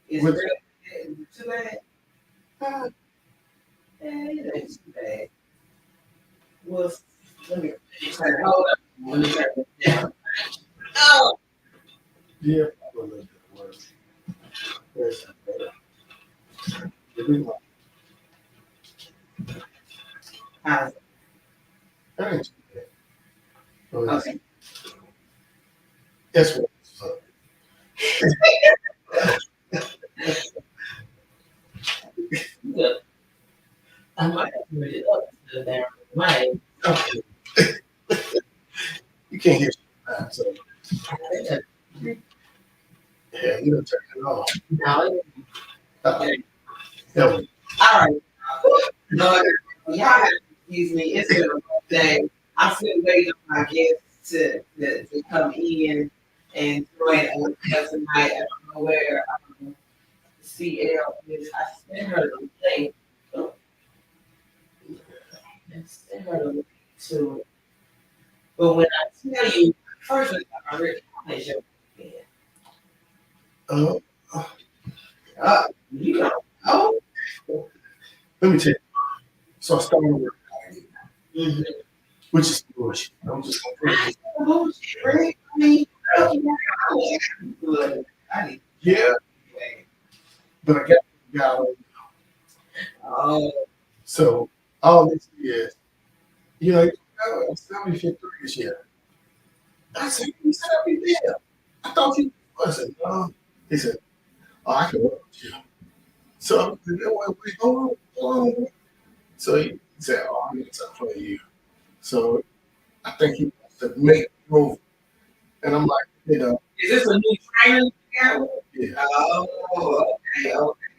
Is it too bad? It ain't too bad. Well, let me hold up. Let me turn it down. Oh! Yeah, a little bit worse. There's How's it? that ain't too bad. Okay. That's what it's up. Look, I might have put it up to the down. Might. Okay. You can't hear shit, so yeah, you don't turn it off. No. Okay. Yeah, All right. No, y'all have to excuse me. It's been a long day. I'm still waiting on my guests to come in and join us tonight. I don't know where Cee El is. I sent her the link. I sent her the link to it. But when I tell you, first I already is your you don't know. let me tell you. So I started working, Mm-hmm. which is bullshit. I'm just gonna put it. Bullshit, right? I mean, good. I need Yeah, but I got it. oh, So all this is, I'm 73 this year. I said, you said I'd be there. I thought you wasn't. He said, oh, I can work with you. So I said, wait, hold on. So he said, oh, I need something for you. So I think he wants to make move. And I'm like, is this a new trainer? yeah. Oh,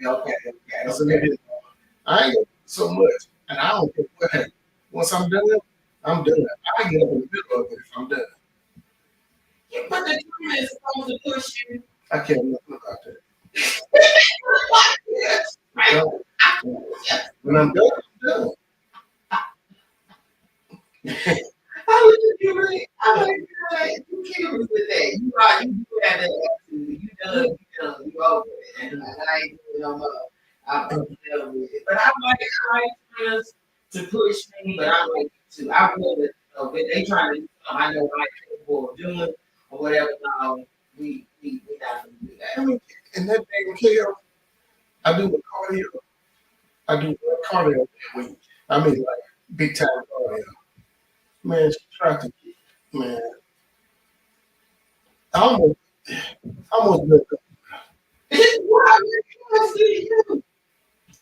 okay. I said, I ain't gonna do so much. And I don't care what happens. Once I'm done, I'm done. I get up in the middle of it if I'm done. Yeah, but the trainer is supposed to push you. I care nothing about that. Yes, right. When I'm done, I'm done. I would just be right. I'm like, you can't with that. You do have that attitude. You done, you over it. And I ain't doing no more. I'm done with it. But I like friends to push me, but I like to. I would, if they trying to do something I know I'm capable of doing or whatever, no, we not going to do that. I mean, and that damn care, I do cardio. I do cardio that week. I mean, like, big time cardio. Man, she tried to get, man. I almost broke up.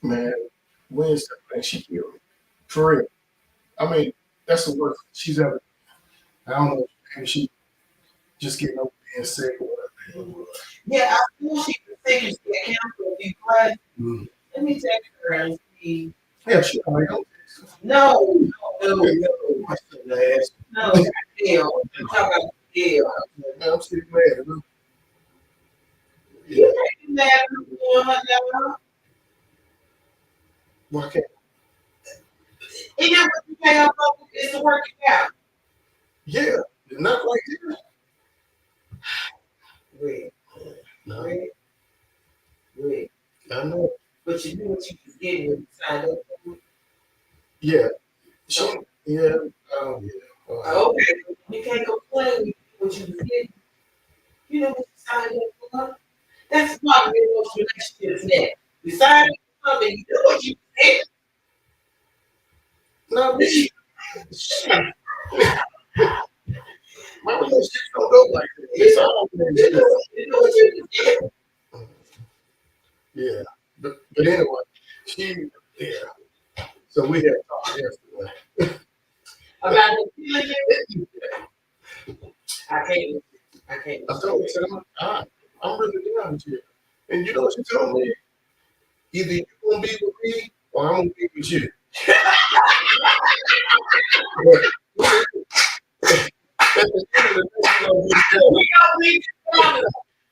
Man, Wednesday, man, she killed me. For real. I mean, that's the worst she's ever done. I don't know, maybe she just getting over being sick or whatever. Yeah, I knew she was sick and she had cancer a few times. Mm. Let me text her and see. Yeah, sure. I don't. No. I still ask. No, Yeah, I'm talking about yeah. I'm still mad at her. You can't be mad at her doing her job. Why can't? And that's what you pay her for is to work it out. Yeah, not like this. Wait, No, wait. I know. But you knew what you was getting when you signed up for it. Yeah, she, So, yeah, oh yeah. okay, you can't complain with what you was getting. You know what you signed up for. That's part of your most relationships now. You signed up for something, you know what you was getting. No, but my relationship don't go like that. It's all You know what you was getting. yeah. But anyway, she yeah. So we had talked yesterday. About the feeling. I can't. I told her, I'm really down with you. And you know what she told me? Either you're gonna be with me or I'm gonna be with you. At the end of the day, we're gonna be together. We gonna be together.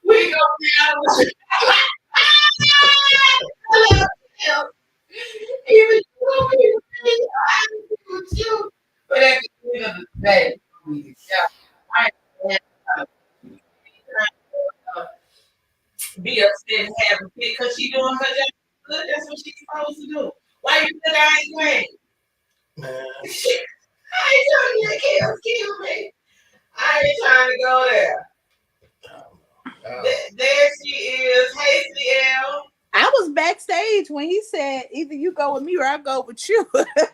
We gonna be honest. Even you gonna be with me, I will be with you. But at the end of the day, we together. I ain't gonna be upset and have a fit because she doing her job good. That's what she's supposed to do. Why you think I ain't playing? Man, I ain't trying to kill me. I ain't trying to go there. There she is. Hey, Cee El. I was backstage when he said either you go with me or I go with you. Wait a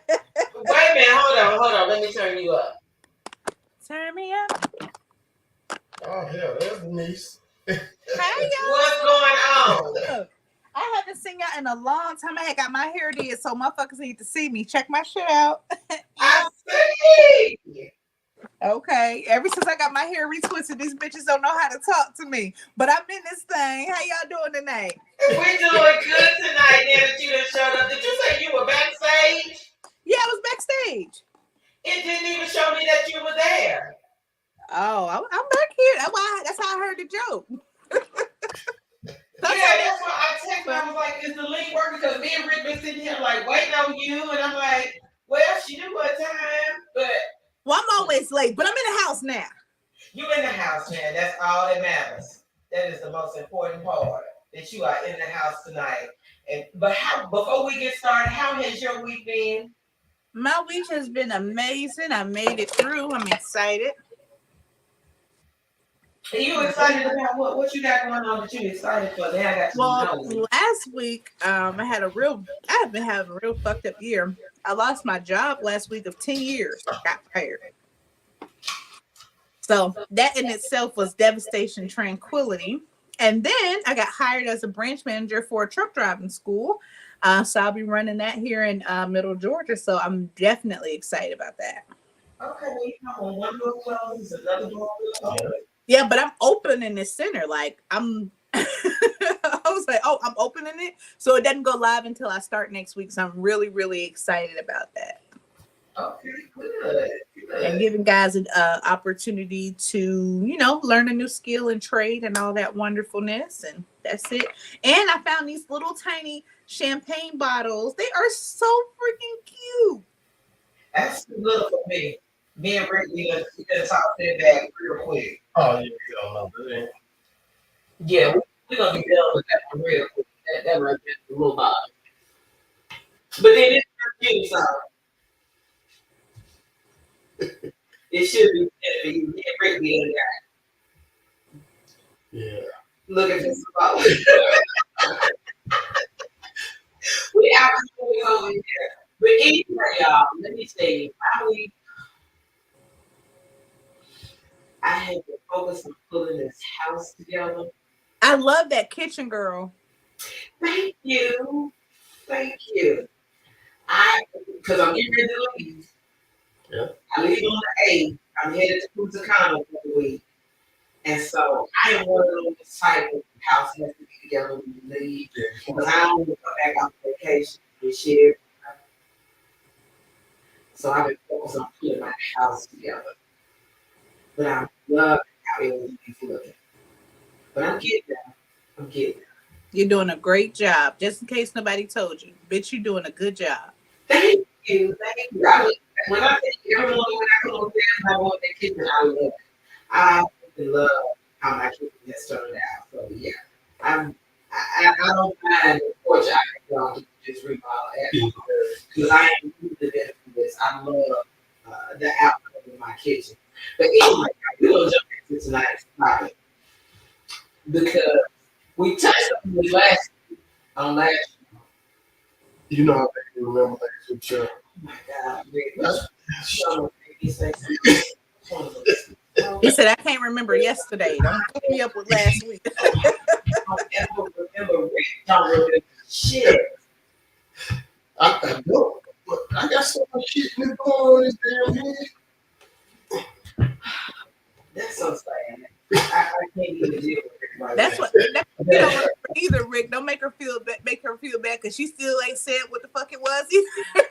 minute. Hold on. Let me turn you up. Turn me up. oh hell, that's Denise. Hey y'all. What's going on? I haven't seen y'all in a long time. I had got my hair did, so motherfuckers need to see me. Check my shit out. I see. Okay. Ever since I got my hair retwisted, these bitches don't know how to talk to me. But I'm in this thing. How y'all doing tonight? We're doing good tonight now that you done showed up. Did you say you were backstage? Yeah, I was backstage. It didn't even show me that you were there. Oh, I'm back here. That's how I heard the joke. Yeah, that's why I texted. I was like, "Is the link working?" Because me and Rick been sitting here like waiting on you, and I'm like, "Well, she knew what time." But well, I'm always late, but I'm in the house now. You in the house, man. That's all that matters. That is the most important part. That you are in the house tonight. Before we get started, how has your week been? My week has been amazing. I made it through. I'm excited. Are you excited about what you got going on that you excited for? Now I got to know. Last week, I've been having a real fucked up year. I lost my job last week of 10 years. Got fired. So that in itself was devastation, tranquility. And then I got hired as a branch manager for a truck driving school. So I'll be running that here in Middle Georgia. So I'm definitely excited about that. Okay, well, you know, when one door closes, another door opens. Yeah, but I'm opening this center. Like I was like, oh, I'm opening it. So it doesn't go live until I start next week. So I'm really, really excited about that. Okay, good. And giving guys an opportunity to, learn a new skill and trade and all that wonderfulness. And that's it. And I found these little tiny champagne bottles. They are so freaking cute. That's too little for me. Me and Rick, we gonna talk that back real quick. Oh, you don't know that. Yeah, we're gonna be done with that one real quick. That right there, the little bottle. But then it's cute, so it should be for you. Me and Rick, we done got. Yeah. Look at this bottle. We absolutely over here. But anyway, y'all, let me tell you, I had to focus on pulling this house together. I love that kitchen, girl. Thank you. Because I'm getting ready to leave. Yeah. I leave on the 8th. I'm headed to Puss Cee for the week. And so I am one of those type of house has to be together when you leave. Because I don't want to come back on vacation and shit. So I've been focused on putting my house together. but I love how it was looking. But I'm getting there. I'm getting there. You're doing a great job. Just in case nobody told you, bitch, you're doing a good job. Thank you. Thank you. When I say everyone, when I come upstairs and I want that kitchen, I love it. I love how my kitchen has turned out. So yeah, I don't mind the porch I can go to just remodel it because I am really the best for this. I love the outcome of my kitchen. But anyway, we're gonna jump into tonight's topic because we touched on this last. You know how they remember things with you. Oh my God, Rick, He said, I can't remember yesterday. Don't put me up with last week. don't remember Rick. Don't remember shit. I know, but I got so much shit going on in this damn head. That's so sad. I can't even deal with it right That's now. what you don't remember either, Rick. Don't make her feel bad because she still ain't said what the fuck it was either.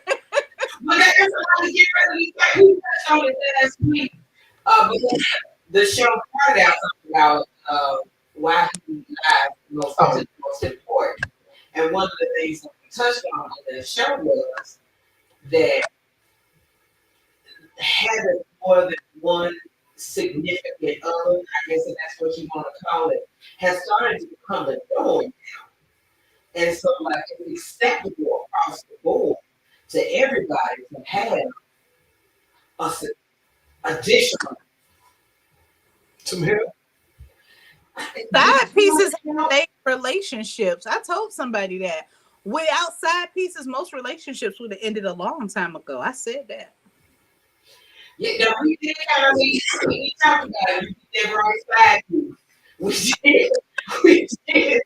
But that's why we get ready. We touched on it last week. Because the show started out talking about why he lied the most important. And one of the things that we touched on in the show was that having more than one significant other, I guess if that's what you want to call it, has started to become the norm now. And so, like, it's acceptable across the board to everybody to have additional. Some help. Side pieces have relationships. I told somebody that. Without side pieces, most relationships would have ended a long time ago. I said that. Yeah, we did kind of we talked about it. We did right side piece. We did. We did.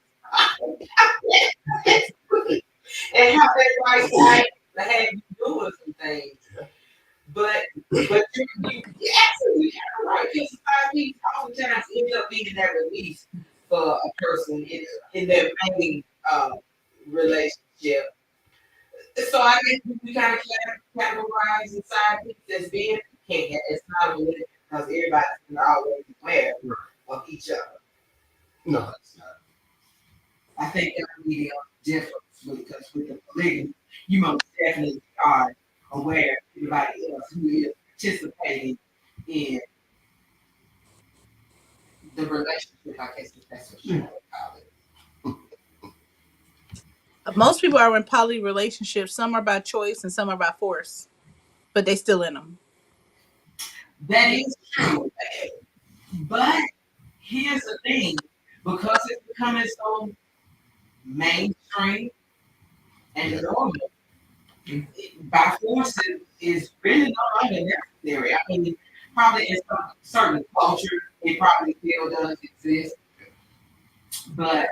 And how that right side had you doing some things. But you absolutely kind of right. Because side piece oftentimes ends up being that release for a person in their main relationship. So I guess we kind of categorize the side piece as being it's not a religion because everybody's always aware of each other. No, it's not. I think that would be the difference because with the polygamy, you most definitely are aware of everybody else who is participating in the relationship. I guess that's what you want to call it. Most people are in poly relationships. Some are by choice and some are by force, but they still in them. That is true. But here's the thing, because it's becoming so mainstream and normal, by force is really no longer necessary. I mean, probably in some certain cultures, it probably still does exist. But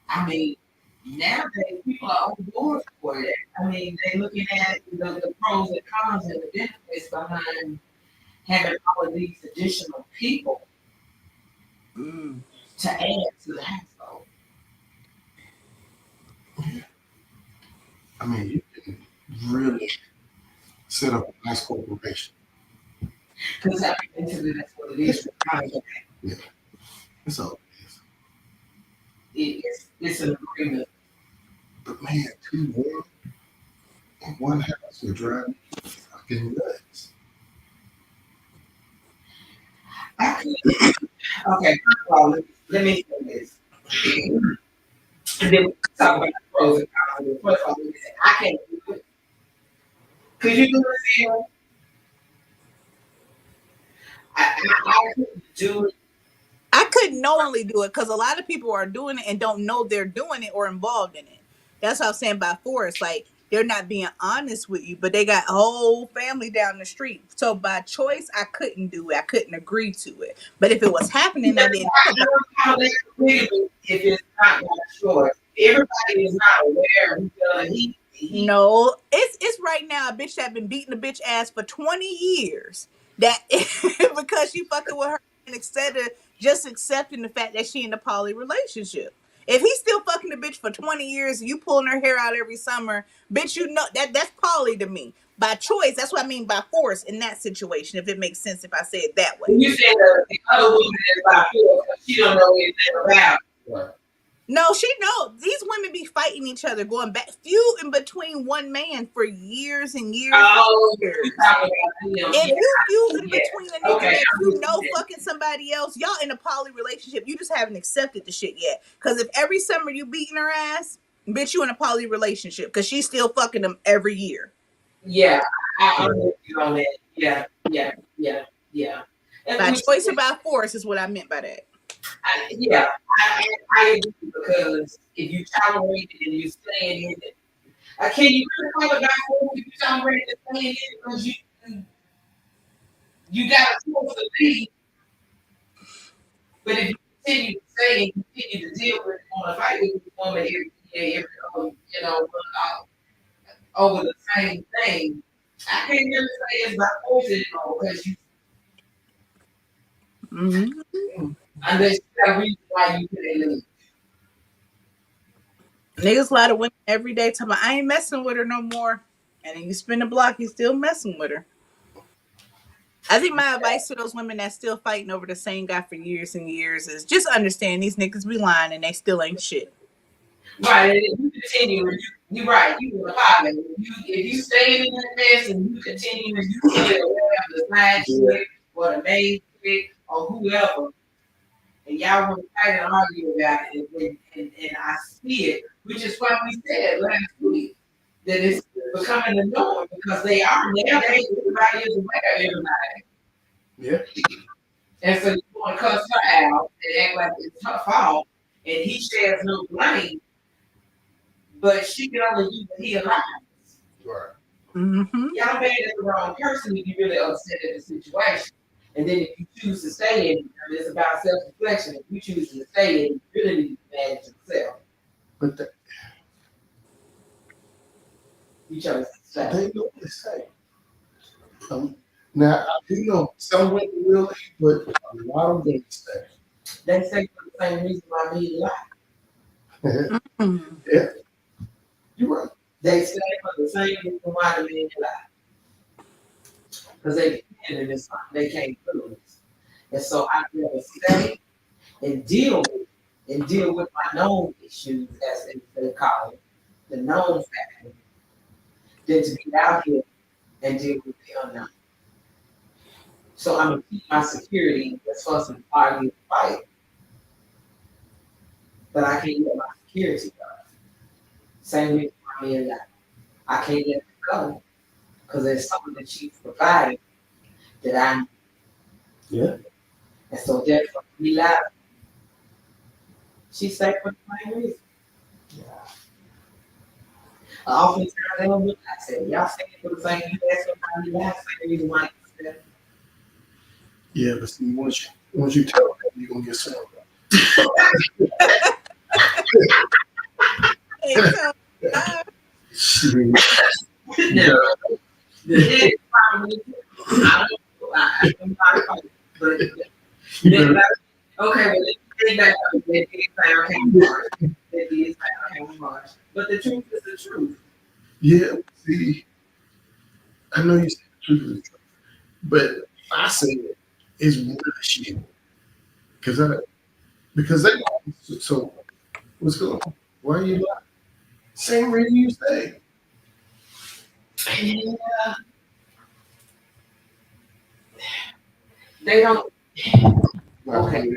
I mean, nowadays people are on board for it. I mean, they're looking at the pros and cons and the benefits behind having all of these additional people to add to the household. I mean, you can really set up a nice corporation. Because eventually that's what it is. Yeah, that's all it is. It's an agreement. But man, 2 1 in one house would drive me fucking nuts. Okay, well, let me say this. And then we talk about the pros and cons. First of all, let me say, I can't do it. Could you do it, Sarah? I couldn't do it. I couldn't knowingly do it because a lot of people are doing it and don't know they're doing it or involved in it. That's what I'm saying by force. Like, they're not being honest with you, but they got a whole family down the street. So by choice, I couldn't do it. I couldn't agree to it. But if it was happening, I didn't. How they agree if it's not by choice. Everybody is not aware of he. No, it's right now a bitch that been beating a bitch ass for 20 years. That because she fucking with her and instead of just accepting the fact that she in a poly relationship. If he's still fucking a bitch for 20 years, you pulling her hair out every summer, bitch, you know that's poly to me. By choice, that's what I mean by force in that situation, if it makes sense if I say it that way. When you say the other woman is bipolar, she don't know anything about it. Right. No, she know these women be fighting each other, going back, feuding between one man for years and years. Oh, and years. you talking about him. If you feuding Yeah. between a nigga Okay, that I'm you just know saying. fucking somebody else, y'all in a poly relationship, you just haven't accepted the shit yet. Because if every summer you beating her ass, bitch, you in a poly relationship because she's still fucking them every year. Yeah, I'm with you on that. Yeah. And By which- choice or by force is what I meant by that. I agree because if you tolerate it and you stay in it, can you really call it by force if you tolerate it and stay in it because you got a choice to leave, but if you continue to stay and continue to deal with it on a fight with this woman every day, over the same thing, I can't really say it's by force anymore because you unless you got a reason why you couldn't leave. Niggas lie to women every day talking about, I ain't messing with her no more. And then you spin the block, you still messing with her. I think my advice to those women that's still fighting over the same guy for years and years is just understand these niggas be lying and they still ain't shit. Right, and if you continue, you're right, you will have it. If you stay in that mess and you continue and you still have the side chick or the main chick or whoever, and y'all want to fight and argue about it, and I see it, which is why we said last week that it's becoming the norm because they are nowadays, everybody is aware of everybody. Yeah. And so you want to cuss her out and act like it's her fault, and he shares no blame, but she can only do what he allows. Right. Mm-hmm. Y'all mad at the wrong person if you really upset at the situation. And then if you choose to stay in it, it's about self-reflection. If you choose to stay in it, you really need to be mad at yourself. But You chose to stay. they know what to say. Now, I do know some women will leave, but a lot of them stay. They say for the same reason why me lie. Mm-hmm. Yeah. You're right. They stay for the same reason why the men lie. Because they depend on this, they can't prove. And so I'd rather stay and deal with my known issues, as they call it, the known factor, than to be out here and deal with the unknown. So I'm gonna keep my security as fuss and argue and fight, but I can't let my security go. Same with my men life. I can't let it go because there's something that she's provided that I need. Yeah. And so therefore we lie. She's safe for the same reason. Yeah. Oftentimes they don't look like that. Y'all say it for the same reason. That's somebody lie. Same reason why you said. Yeah, but see, once you tell them, you're gonna get served. No. The head probably, I don't know, but then, okay, well, let's take back up. That did say I can't march. That did say I can't march. But the truth is the truth. Yeah, see, I know you said the truth is the truth, but I say it is really shit. Because they don't. So what's going on? Why are you lying? Same reason you say. Yeah. They don't. Okay.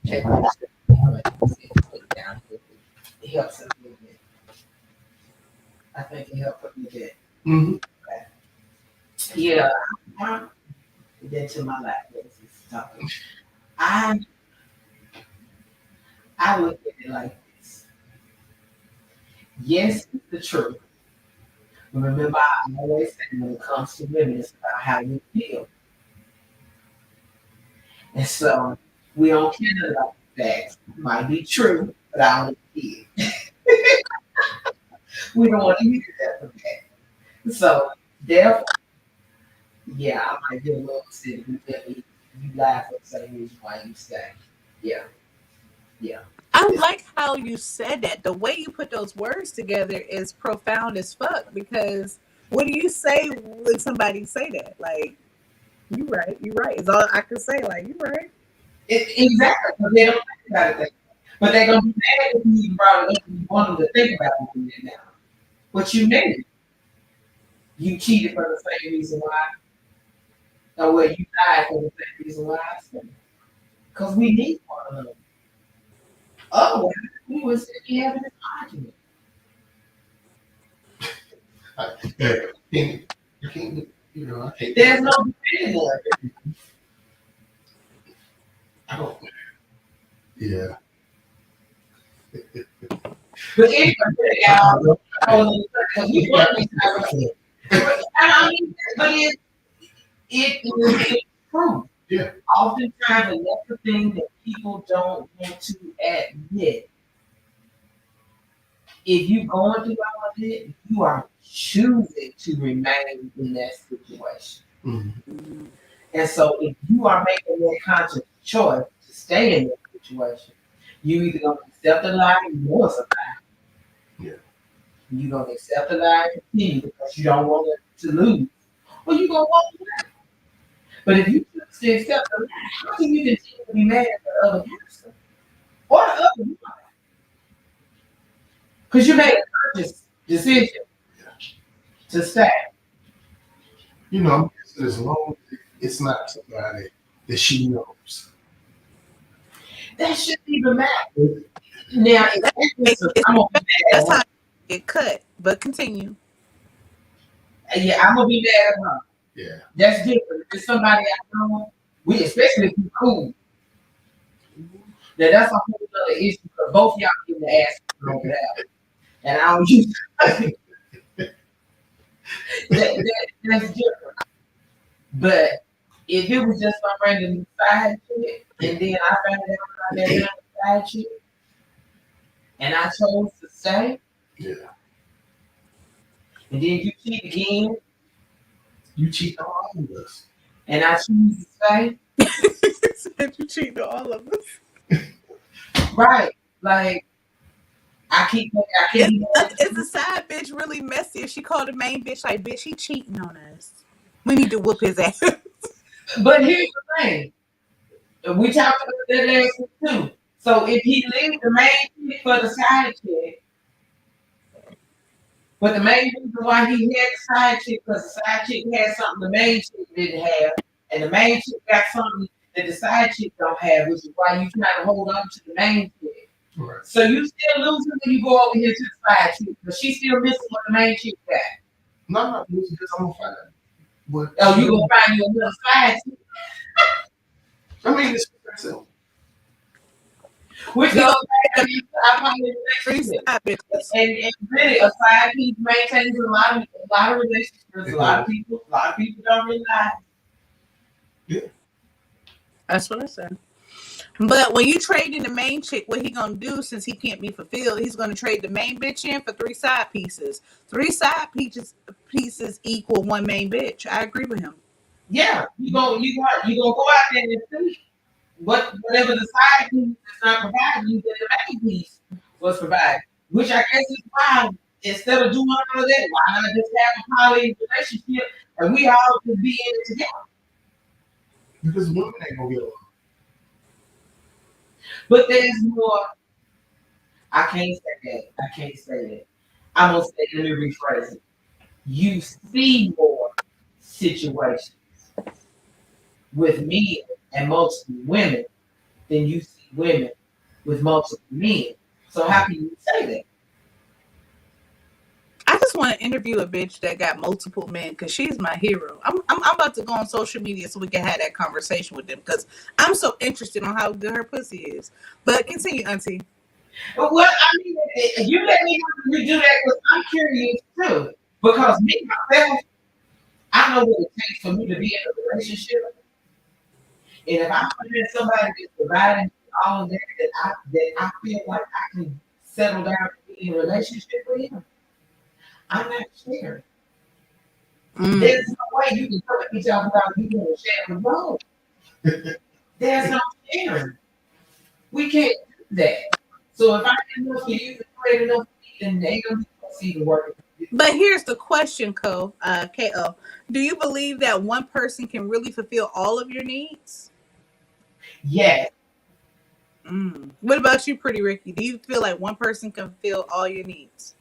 Check my shit. It helps a little bit. I think it helped a little bit. Mm-hmm. Okay. Yeah. Then to my lap. I look at it like this. Yes, it's the truth. But remember, I always say when it comes to women, it's about how you feel. And so we don't care about the facts. It might be true, but I don't hear it. We don't want to hear that from that. So therefore, yeah, I might get a little upset if you tell me you lie for the same reason why you stay. Yeah. Yeah. I like how you said that. The way you put those words together is profound as fuck. Because what do you say when somebody say that? Like, you right, you right. It's all I can say. Like, you right. Exactly. Because they don't think about it. But they're gonna be mad if you even brought it up and you want them to think about it now. But you made it. You cheated for the same reason why. Or well, you died for the same reason why I said it. Because we need one another. Otherwise, we would sit here having this argument. I can't, you know, I can't. There's no defending it. I don't. Yeah. But anyway, because we want to be I mean, but it is true. Yeah. Oftentimes, and that's the thing that people don't want to admit. If you're going through all of it, you are choosing to remain in that situation. Mm-hmm. And so, if you are making that conscious choice to stay in that situation, you either gonna accept the lie or you want to survive. Yeah. You're gonna accept the lie and continue because you don't want to lose, or you gonna walk away. But if you choose to accept the lie, how can you continue to be mad at the other person or the other woman? Because you made a conscious decision to stay. You know, as long as it's not somebody that she knows. That shouldn't even matter. Now, I'm gonna be That's mad. how you get cut. But continue. Yeah, I'm gonna be mad at her. Yeah. That's different. If it's somebody I know, especially if you're cool. Now that's a whole other issue because both y'all get the ass over that. And I don't use that's different. But if it was just some random side chick, and then I found out about that random side chick, and I chose to stay, Yeah. and then you cheat again, You cheat on all of us. and I choose to stay, Said you cheat on all of us. right? Like I can't. Is the side bitch really messy? If she called the main bitch like, bitch, he cheating on us. We need to whoop his ass. But here's the thing. We talked about that last week too. So if he leaves the main chick for the side chick, but the main reason why he had the side chick because the side chick had something the main chick didn't have, and the main chick got something that the side chick don't have, which is why you try to hold on to the main chick. Right. So you still losing when you go over here to the side chick, but she's still missing what the main chick got. No, I'm not losing because I'm gonna find it. But Oh, you gonna find you another side chick? I mean, it's simple. Which goes back to I probably relationship. And really, a side piece maintains a lot of relationships. A lot of people don't realize. Yeah. That's what I said. But when you trade in the main chick, what he gonna do since he can't be fulfilled? He's gonna trade the main bitch in for 3 side pieces. 3 side pieces equal 1 main bitch. I agree with him. Yeah, you gonna go out there and see whatever the side piece is not providing you, then the main piece was provided. Which I guess is why instead of doing all of that, why not just have a poly relationship and we all can be in it together? Because women ain't gonna get along. But there's more. I can't say that. I'm gonna say, let me rephrase it. You see more situations with men and multiple women than you see women with multiple men. So how can you say that? I just want to interview a bitch that got multiple men because she's my hero. I'm about to go on social media so we can have that conversation with them because I'm so interested on how good her pussy is. But continue, Auntie. Well, I mean, you let me know you do that because I'm curious too. Because me myself, I know what it takes for me to be in a relationship. And if I find somebody that's providing all of that, that I feel like I can settle down and be in a relationship with him, I'm not scared. There's no way you can come at me talking about you going to share the road. There's no sharing. We can't do that. So if I ain't enough for you, you ain't enough for me, then they ain't gonna see the work. But here's the question, Ko. Do you believe that one person can really fulfill all of your needs? Yes. What about you, Pretty Ricky? Do you feel like one person can fulfill all your needs?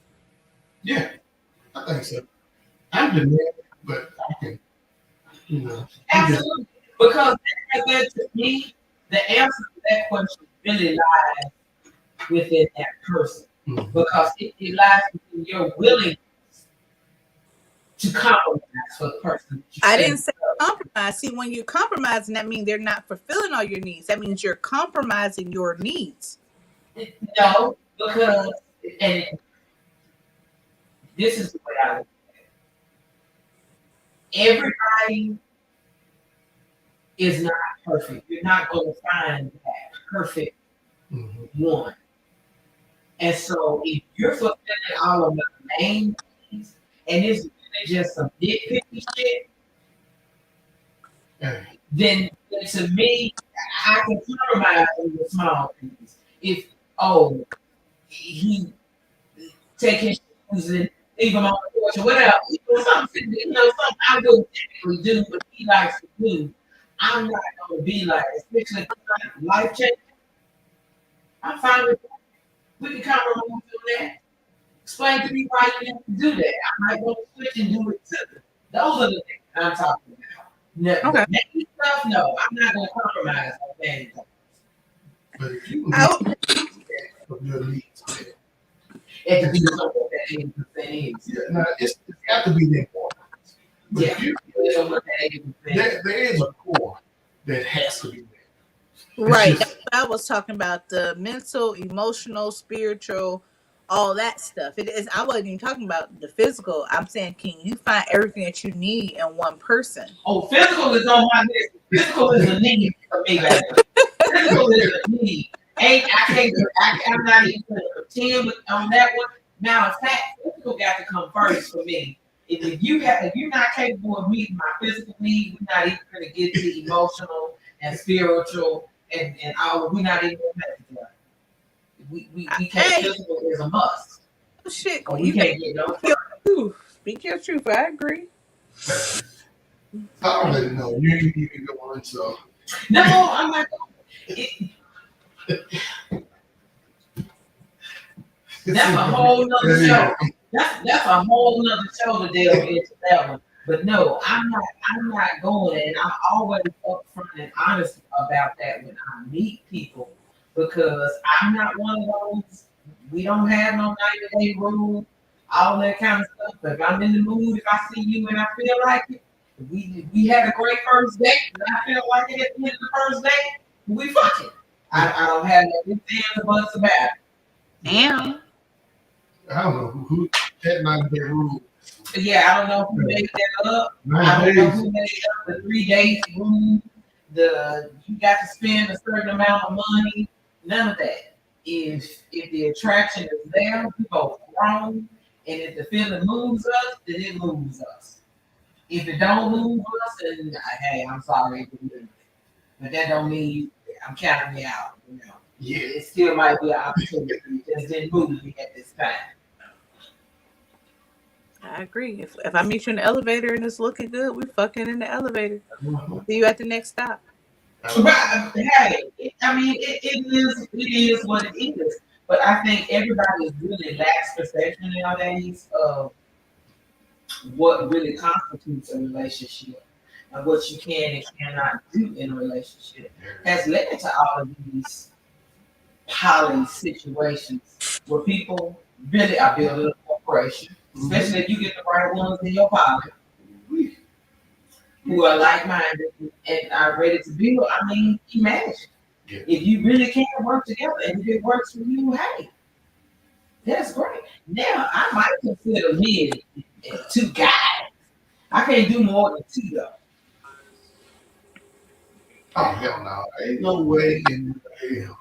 Yeah, I think so. I'm the man, but I can, you know. Absolutely. Because that to me, the answer to that question really lies within that person. Mhm. Because it lies within your willingness to compromise for the person. I didn't say compromise. See, when you're compromising, that means they're not fulfilling all your needs. That means you're compromising your needs. No, because, and this is the way I look at it. Everybody is not perfect. You're not going to find that perfect one. And so if you're fulfilling all of the main things and it's really just some nitpicky shit, then to me, I can compromise on the small things. If he take his shoes and leave them on the porch or whatever, something I don't typically do, but he likes to do. I'm not going to be like, especially life changing. I'm fine with that. We can compromise on that. Explain to me why you have to do that. I might want to switch and do it too. Those are the things I'm talking about. No, Okay. making stuff, no, I'm not going to compromise on things. But if you can of your needs, it depends on what that 80% is. Yeah, now it's got to be the important. But Yeah, there is a core that has to be there. Right. That's what I was talking about. The mental, emotional, spiritual, all that stuff. It is. I wasn't even talking about the physical. I'm saying, can you find everything that you need in one person? Oh, physical is on my list. Physical is a need for me, baby. Physical is a need. I'm not even going to pretend on that one. Matter of fact, physical got to come first for me. If you're not capable of meeting my physical need, we're not even going to get to the emotional and spiritual and all. We're not even going to make it. We can't. Physical is a must. Oh, shit, you can't get no. Speak your truth. I agree. I already know you ain't even going, so. No, I'm not. That's a whole nother show. That's a whole nother show to delve into that one. But no, I'm not going, and I'm always upfront and honest about that when I meet people because I'm not one of those. We don't have no 90-day rule, all that kind of stuff. If I'm in the mood, if I see you and I feel like it, we had a great first date, and I feel like it at the end of the first date, we fucking. I don't have no ifs, ands, or buts about it. Damn. I don't know who that 90-day rule. Yeah, I don't know who made that up. I don't know who made up the 3 days rule. You got to spend a certain amount of money. None of that. If the attraction is there, we both grown, and if the feeling moves us, then it moves us. If it don't move us, then hey, I'm sorry, but that don't mean I'm counting me out. Yeah, it still might be an opportunity. It just didn't move me at this time. I agree. If I meet you in the elevator and it's looking good, we fucking in the elevator. See you at the next stop. But hey, it is what it is. But I think everybody is really lax perception nowadays of what really constitutes a relationship and what you can and cannot do in a relationship has led to all of these poly situations where people really are building a corporation, especially if you get the right ones in your pocket who are like-minded and are ready to build. I mean, imagine if you really can work together and if it works for you, hey, that's great. Now, I might consider me 2 guys. I can't do more than 2 though. Oh, hell no. Ain't no way in hell.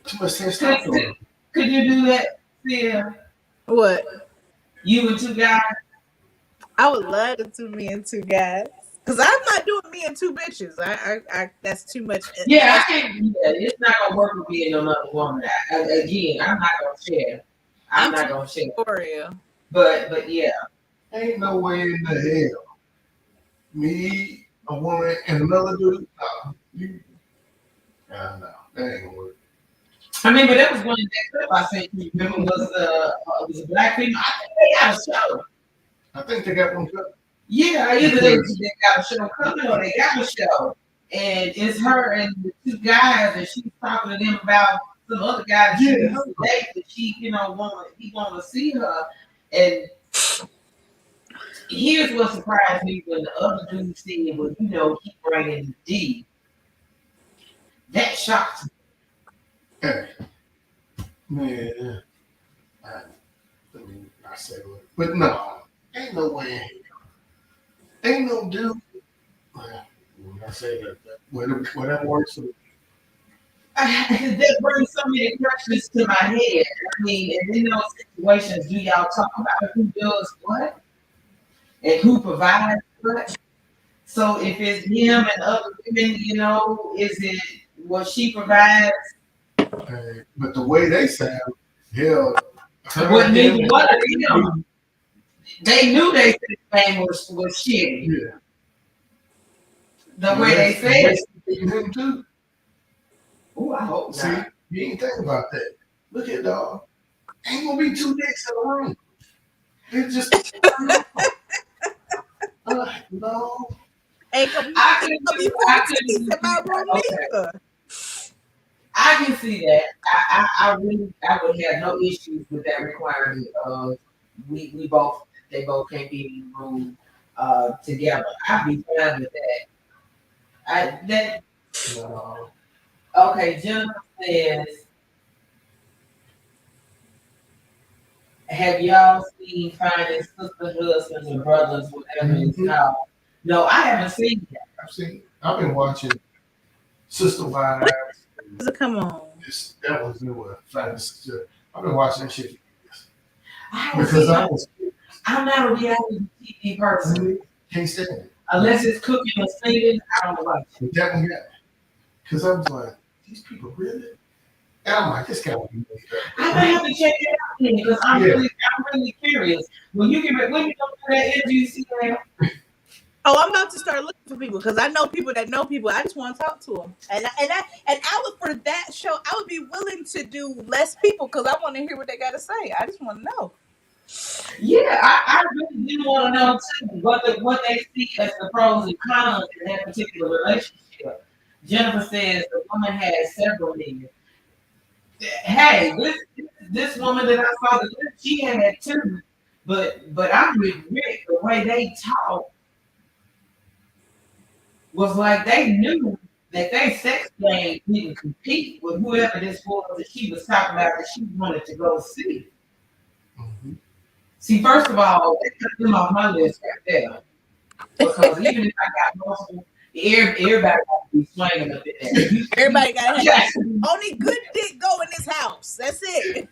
Too much testosterone. Could you do that, Sia? What? You and 2 guys? I would love to do me and 2 guys. Because I'm not doing me and two bitches. I that's too much. Yeah, I can't. Yeah, it's not gonna work with me and another woman. Again, I'm not gonna share. I'm not gonna share. For real. But yeah, Ain't no way in the hell. Me, a woman, and another dude. No, no, that ain't gonna work. I mean, but that was one of the clip I sent you. Remember, was a black female. I think they got a show. I think they got one cut. Yeah, either they got a show coming or they got a show, and it's her and the two guys, and she's talking to them about some other guy that she used to date that she, he want to see her, and here's what surprised me when the other dude said, "Well, keep bringing D." That shocked me. Hey, man, I mean, I say what, but no, ain't no way in hell. Ain't no dude. Well, when I say that, whatever works for me. That brings so many questions to my head. I mean, and in those situations, do y'all talk about who does what and who provides what? So if it's him and other women, is it what she provides? But the way they sound, hell, what neither one of them. They knew they said his name was shitty. Yeah. The way they said it. Him too. Oh, I hope See, not. you ain't think about that. Look at dog. Ain't gonna be two dicks in the room. It's just no. Ain't gonna be 14 in my room either. I can see that. I would have no issues with that requirement of they both can't be in the room together. I'd be fine with that. No. Okay, Jennifer says, have y'all seen Finding Sister Husbands or Brothers, whatever it's called? No, I haven't seen that. I've been watching Sister Wives. Come on. That was new. I've been watching that shit I'm not a reality TV person. Can't stand it. Unless it's cooking or singing, I don't like it. That one got me. Because I was like, these people really? And I'm like, this guy would be made up. I might have to check it out because I'm really curious. When you go through that interview, you see that. Oh, I'm about to start looking for people because I know people that know people. I just want to talk to them, and I would, for that show, I would be willing to do less people because I want to hear what they got to say. I just want to know. Yeah, I really do want to know too what they see as the pros and cons in that particular relationship. Jennifer says the woman has several men. Hey, this woman that I saw, she had two, but I'm with Rick. The way they talk was like they knew that their sex game didn't compete with whoever this was that she was talking about that she wanted to go see. Mm-hmm. See, first of all, they took them off my list right there. Because even if I got multiple, everybody got to be swinging up in there. Everybody got to have only good dick go in this house. That's it.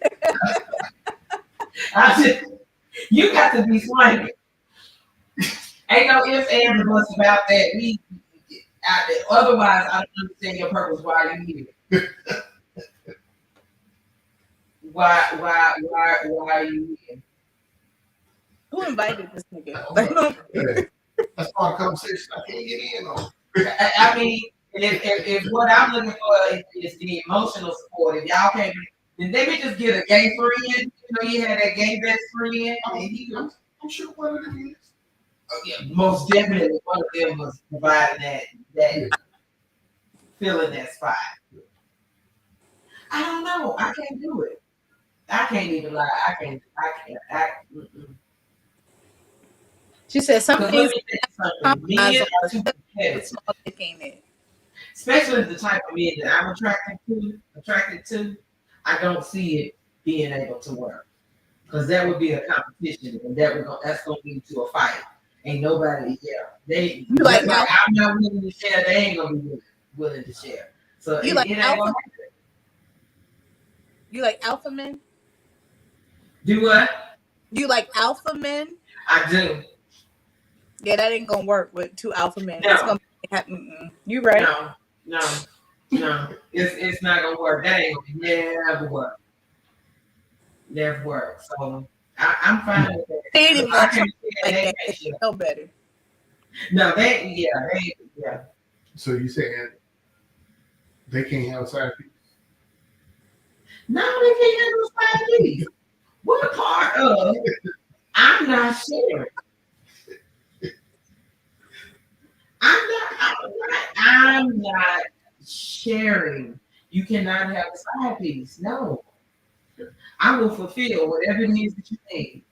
I said, you got to be swinging. Ain't no ifs, ands, or buts about that. Otherwise, I don't understand your purpose. Why are you here? Why are you here? Who invited this nigga? That's part of the conversation I can't get in on. I mean, if what I'm looking for is the emotional support, if y'all can't, then let me just get a gay friend. You had that gay best friend. I'm sure one of them is. Yeah, most definitely one of them was providing that filling that spot. I don't know. I can't do it. I can't even lie. I can't. She said something. Especially the type of men that I'm attracted to, I don't see it being able to work because that would be a competition, and that's going to lead to a fight. Ain't nobody, I'm not willing to share. They ain't gonna be willing to share. So you like alpha? You like alpha men? Do what? You like alpha men? I do. Yeah, that ain't gonna work with two alpha men. It's No, gonna you right. no. It's not gonna work. That ain't gonna never work. Never work. So I'm fine with that. They ain't even I gonna try can like they that. make They sure. know better. No, yeah. So you saying they can't have a side piece? No, they can't have no side piece. What part of I'm not sharing? I'm not sharing. You cannot have a side piece. No. I will fulfill whatever it is that you need.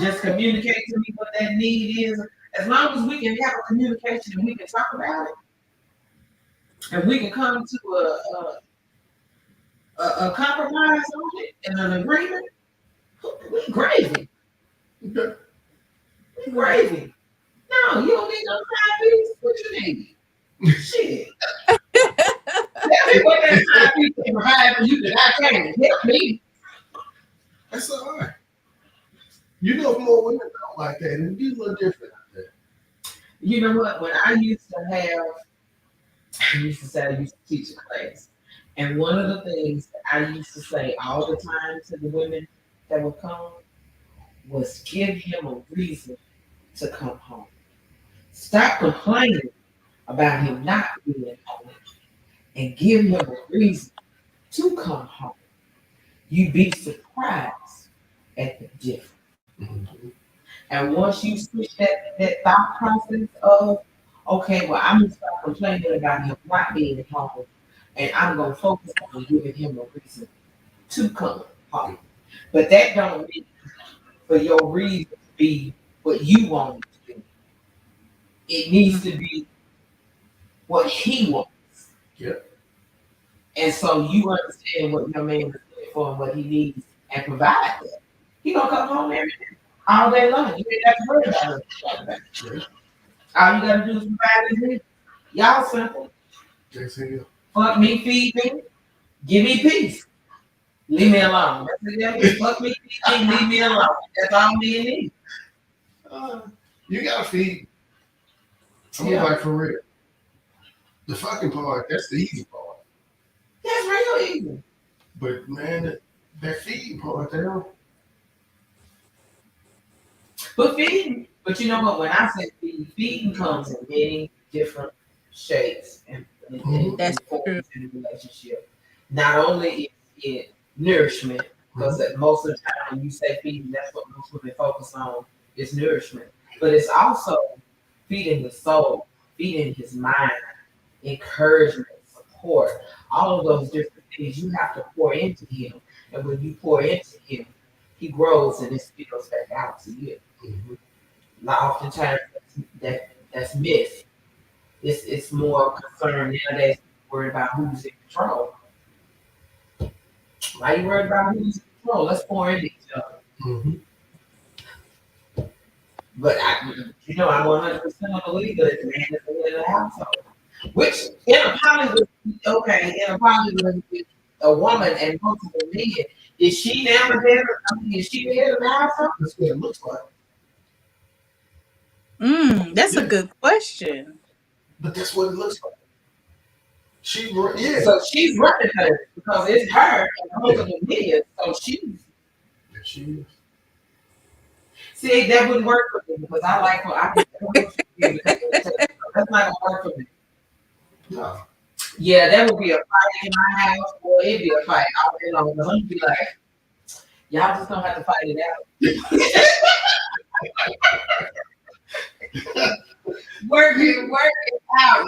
Just communicate to me what that need is. As long as we can have a communication and we can talk about it, and we can come to a compromise on it and an agreement, we gravy. Okay. We gravy. No, you don't need no side piece. What you need? Shit. Tell me what that side piece can provide for you that I can't. Help me. That's all right. You know more women don't like that. It'd be a little different out there. You know what? When I used to say I used to teach a class. And one of the things that I used to say all the time to the women that would come was give him a reason to come home. Stop complaining about him not being home and give him a reason to come home. You'd be surprised at the difference. Mm-hmm. And once you switch that thought process of, okay, well, I'm going to start complaining about him not being home, and I'm going to focus on giving him a reason to come home. But that don't mean for your reason to be what you want it to be. It needs to be what he wants. Yep. And so you understand what your man is looking for and what he needs and provide that. He gonna come home every day, all day long. You ain't got to worry about it. Right. All you gotta do is provide his needs. Y'all simple. Yes, yeah. Fuck me, feed me, give me peace. Leave me alone. That's it. Fuck me, feed me, leave me alone. That's all me and need. You gotta feed. I'm like, for real. The fucking part, that's the easy part. That's real easy. But man, that feeding part there. But feeding, but you know what? When I say feeding comes in many different shapes and That's forms in a relationship. Not only is it nourishment, because most of the time when you say feeding, that's what most women focus on is nourishment. But it's also feeding the soul, feeding his mind, encouragement, support, all of those different things you have to pour into him. And when you pour into him, he grows and it spills back out to you. Mm-hmm. Now, oftentimes that's missed. It's more concerned nowadays worried about who's in control. Why you worried about who's in control? Let's pour into each other. Mm-hmm. But I'm 100% believe that the man is the head of the household. Which in a Hollywood, with a woman and multiple men, is she now the head of? Is she the head of the household? That's what it looks like. That's a good question. But that's what it looks like. So she's running her because it's her and multiple men. So she's. Yeah, she is. See, that wouldn't work for me because I like that's not gonna work for me. No. Yeah, that would be a fight in my house, or it'd be a fight all day long. Because I'm gonna be like, y'all just gonna have to fight it out. work it out.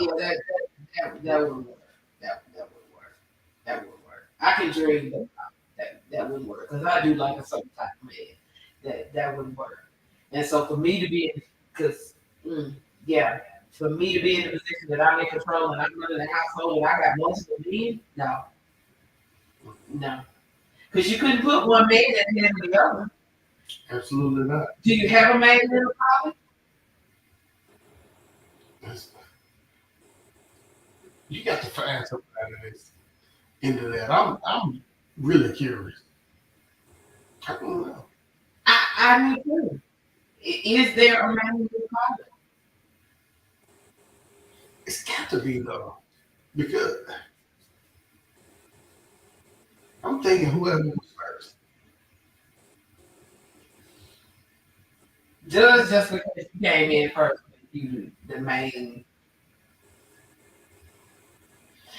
Yeah, that would work. That would work. That would work. I can dream that would work because I do like a certain type of man. That would work. And so for me to be in, for me to be in the position that I'm in control and I'm running the household and I got multiple men, no. Because you couldn't put one man at the end of the other. Absolutely not. Do you have a man in the college? You got to find something out of this into that. I'm really curious. I don't know. I need too. Is there a man with a father? It's got to be though, because I'm thinking whoever was first. Just because you came in first, you the main.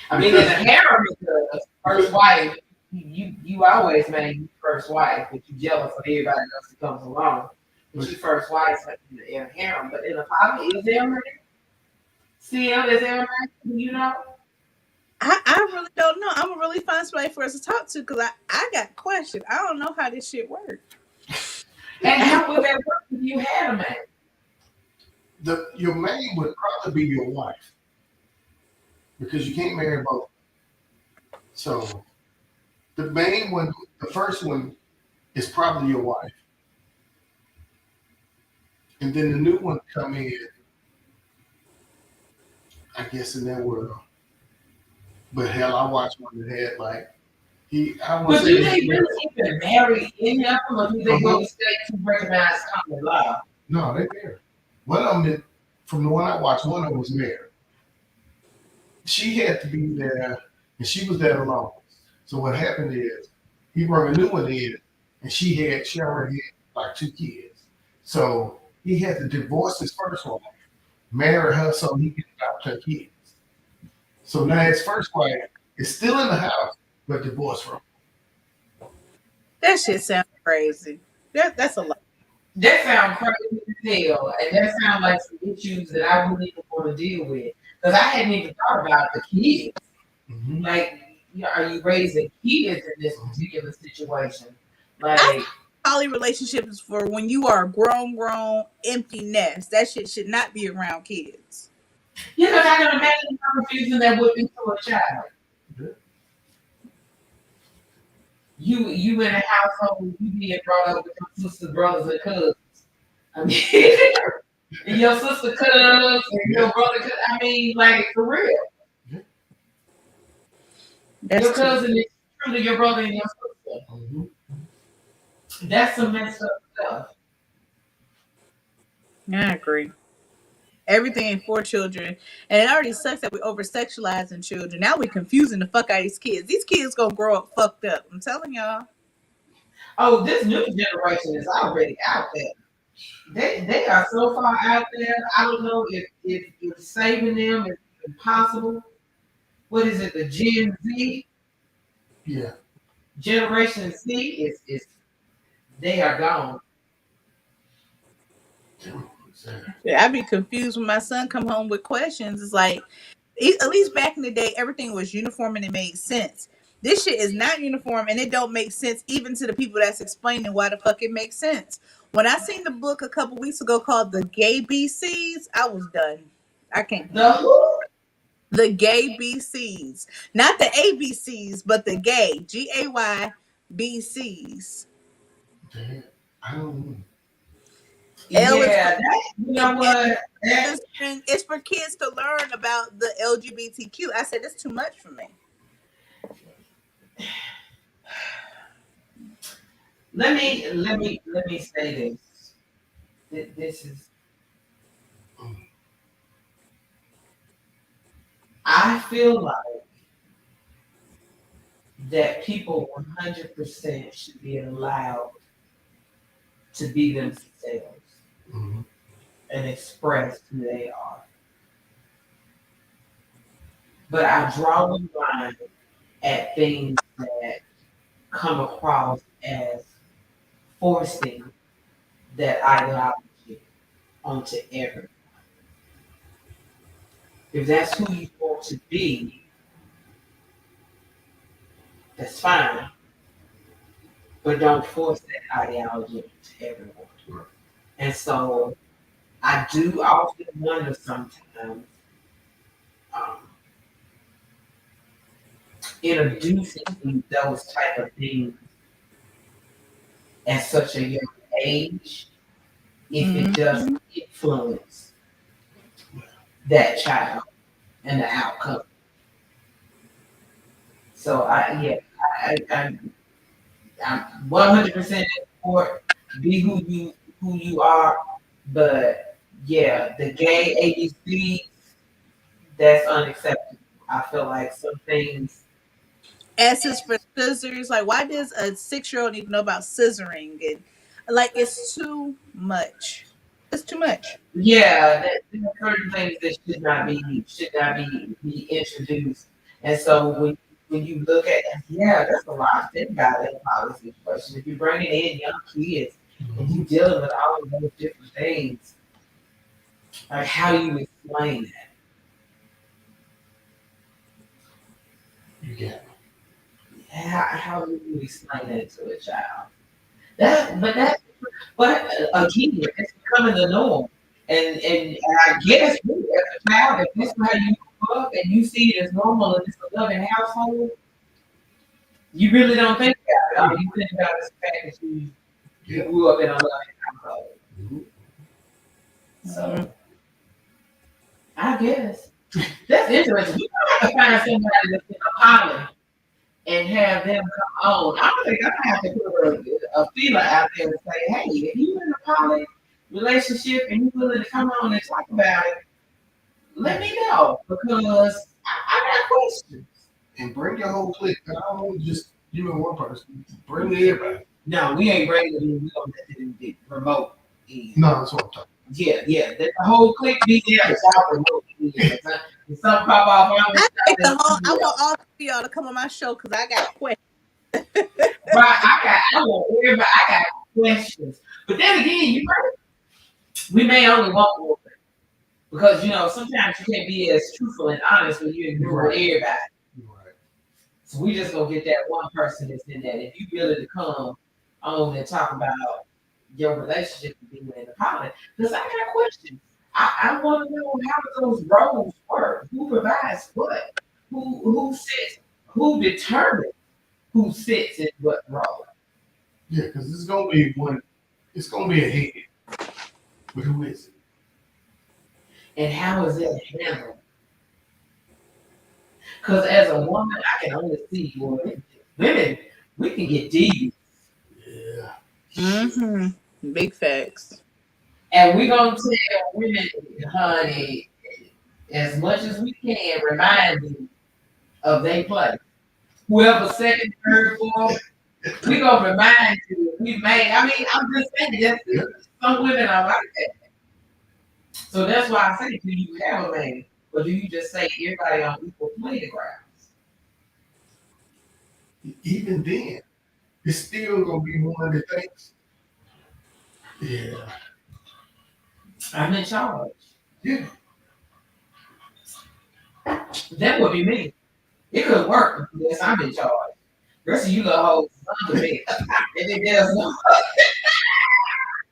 I mean, in a harem, the first wife, you always made first wife, but you jealous of everybody else that comes along. But you first wife in a harem, but in a poly, is there a man? CL, is there a man? Do you know? I really don't know. I'm gonna really find somebody for us to talk to because I got questions. I don't know how this shit works. And how would that work if you had a man? Your main would probably be your wife because you can't marry both. So the main one, the first one, is probably your wife, and then the new one come in, I guess, in that world. But hell, I watched one that had like I want But to do say they really even marry any of them, or do they go to state to recognize common law? no, they married. One of them, from the one I watched, one of them was married. She had to be there, and she was there alone. So what happened is he brought a new one in, and she already had like 2 kids. So he had to divorce his first wife, marry her so he could adopt her kids. So now his first wife is still in the house, but divorced from him. That shit sounds crazy. That's a lot. That sounds crazy as hell, and that sounds like some issues that I really don't want to deal with. Because I hadn't even thought about the kids. Mm-hmm. Like, are you raising kids in this particular situation? Like, poly relationships for when you are a grown, empty nest. That shit should not be around kids. you know, I can imagine how confusing that would be to a child. You in a household, you being brought up with your sisters, brothers, and cousins. I mean, and your sister cousins and your brother cousins. I mean, like for real. Your cousin is truly your brother and your sister. Mm-hmm. That's some messed up stuff. I agree. Everything for children, and it already sucks that we over sexualizing children. Now we confusing the fuck out of these kids. These kids gonna grow up fucked up. I'm telling y'all. Oh, this new generation is already out there. They are so far out there. I don't know if saving them is impossible. What is it? The Gen Z? Yeah. Generation C is they are gone. Yeah, I be confused when my son come home with questions. It's like, at least back in the day, everything was uniform and it made sense. This shit is not uniform and it don't make sense even to the people that's explaining why the fuck it makes sense. When I seen the book a couple weeks ago called The Gay BCs, I was done. I can't. The who? The Gay BCs, not the ABCs, but the gay GAY BCs. I don't know. Yeah, you know what? It's for kids to learn about the LGBTQ. I said it's too much for me. Let me say this. This is. I feel like that people 100% should be allowed to be themselves and express who they are. But I draw the line at things that come across as forcing that ideology onto everyone. If that's who you want to be, that's fine. But don't force that ideology onto everyone. Right. And so I do often wonder sometimes, introducing those type of things at such a young age, if it doesn't influence that child and the outcome. So I'm 100% support. Be who you are, But yeah, the gay ABC, that's unacceptable. I feel like some things. S is for scissors. Like, why does a 6-year-old need to know about scissoring? And like, it's too much. It's too much. Yeah, there are certain things that should not be introduced. And so when you look at, yeah, there's a lot to think about in a policy situation. If you're bringing in young kids and you dealing with all of those different things, like how do you explain that? You get How do you explain that to a child? But again, it's becoming the norm. And I guess really, as a child, if this is how you grew up and you see it as normal and it's a loving household, you really don't think about it. All you think about is the fact that you grew up in a loving household. So I guess that's interesting. You don't have to find somebody that's in a poly and have them come on. I don't think I'm gonna have to put a feeler out there and say, hey, if you in a poly relationship and you willing to come on and talk about it, let me know because I got questions. and bring your whole clique. I don't want just you and one person. Bring everybody. No, we ain't ready to be remote. No, that's what I'm talking. Yeah. The whole clique be there. Y'all remote. If something pop off, I want all of y'all to come on my show because I got questions. right. I want everybody. I got questions. But then again, you know, we may only want one because sometimes you can't be as truthful and honest when you ignore everybody. Right. So we just gonna get that one person that's in that. If you really to come on and talk about your relationship with being in the pilot, because I got questions. I want to know how those roles work. Who provides what? Who sits? Who determines who sits in what role? Yeah, because it's gonna be one. It's gonna be a head. But who is it? And how is it handled? Because as a woman, I can only see women. We can get deep. Yeah. Mm-hmm. Big facts. And we're going to tell women, honey, as much as we can, remind them of their place. Whoever second, third, fourth, we're going to remind you. I'm just saying, some women are like that. So that's why I say, do you have a man? Or do you just say everybody on equal playing grounds? Even then, it's still gonna be one that thinks, yeah, I'm in charge. yeah. That would be me. It could work unless I'm in charge. The rest of you little hoes under me. And it does not.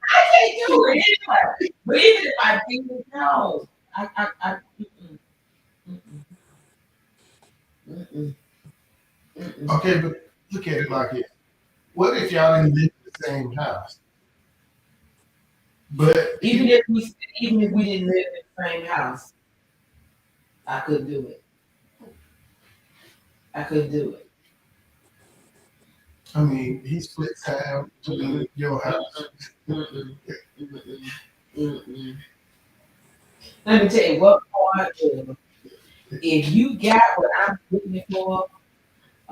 I can't do it anyway. But even if I didn't know, mm-mm. Okay, but look at it like this. What if y'all didn't live in the same house? But Even if we didn't live in the same house, I couldn't do it. I couldn't do it. I mean, he split time to live in your house. Let me tell you what part of if you got what I'm looking for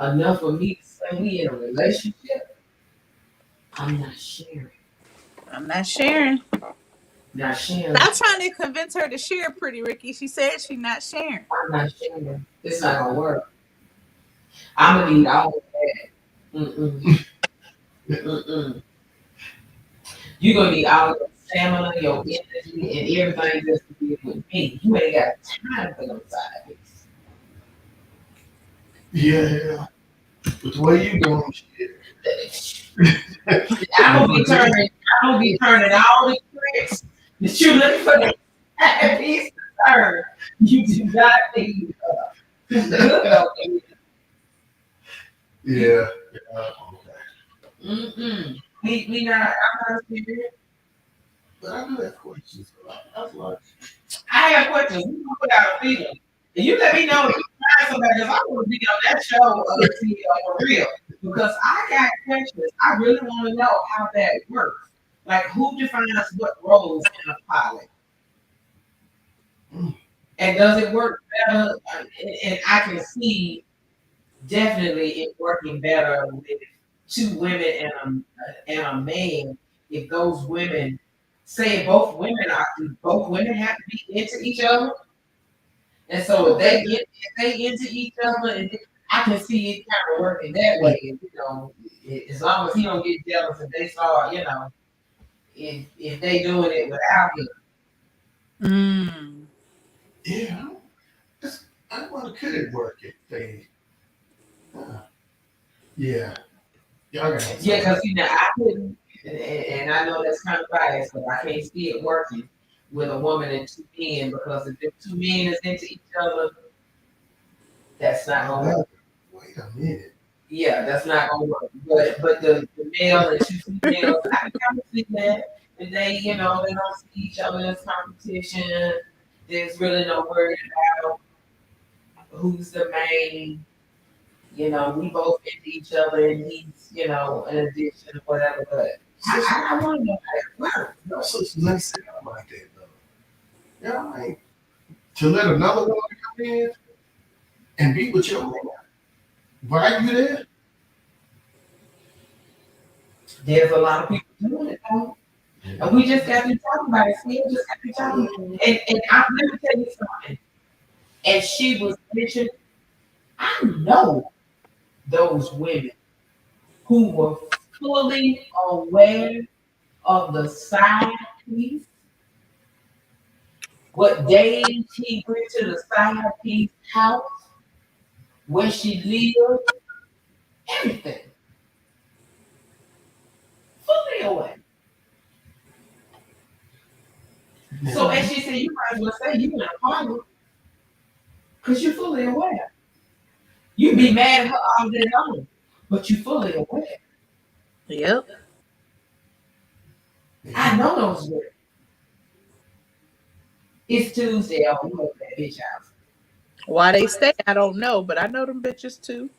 enough for me to say we in a relationship, I'm not sharing. I'm not sharing. Not sharing. I'm trying to convince her to share, Pretty Ricky. She said she's not sharing. I'm not sharing. It's not gonna work. I'm gonna need all of that. You're gonna need all of your stamina, your energy, and everything just to be with me. You ain't got time for them side hits. Yeah. But the way you doing shit. I'm gonna be turning all the tricks that you look for that piece to turn. You do not need Yeah. We not. I'm not serious. But I do have questions. That's like, I have questions. We gonna put out a feeling. And you let me know if you find somebody because I want to be on that show for real. Because I got questions. I really want to know how that works. Like, who defines what roles in a poly? And does it work better? And I can see definitely it working better with two women and a man. If those women, say both women have to be into each other, and so if they into each other, and I can see it kind of working that way. As long as he don't get jealous and they start, if they doing it without him. Mm. Yeah, I wonder could it work if they? Yeah, y'all got Yeah, because I couldn't, and I know that's kind of biased, but I can't see it working with a woman and two men because if the two men is into each other, that's not gonna work. Wait a minute. Yeah, that's not gonna work. But the male and two females, I can kind of see that. And they don't see each other as competition. There's really no worry about who's the main. We both into each other, and he's, an addiction or whatever. But I want to know how it works. No, so it's nice set up like that though. Yeah, like to let another woman come in and be with your man. Why you there? There's a lot of people doing it, though. And we just got to talk about it. We just got to talk about it. And let me tell you something. As she was mentioned, I know those women who were fully aware of the side piece, what days he went to the side piece house, where she lived, everything. Fully aware. So as she said, you might as well say you in a party because you're fully aware. You be mad at her all day long, but you fully aware. Yep. I know those women. It's Tuesday. I'll go to that bitch house. Why they stay, I don't know, but I know them bitches too.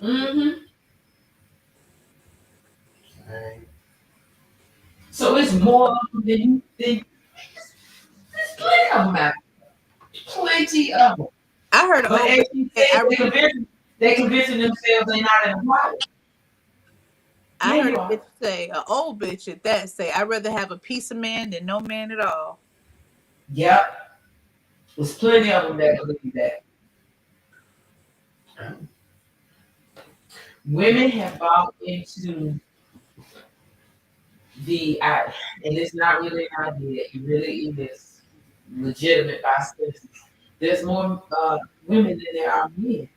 Mm-hmm. Right. So it's more of them than you think. There's plenty of them out there. Plenty of them. I heard But as you said, they convincing themselves they're not in a party. I Yeah, heard you a are. bitch say, an old bitch at that, say, I'd rather have a piece of man than no man at all. Yep. There's plenty of them that believe that. Women have bought into and it's not really an idea, it really is legitimate by statistics. There's more women than there are men.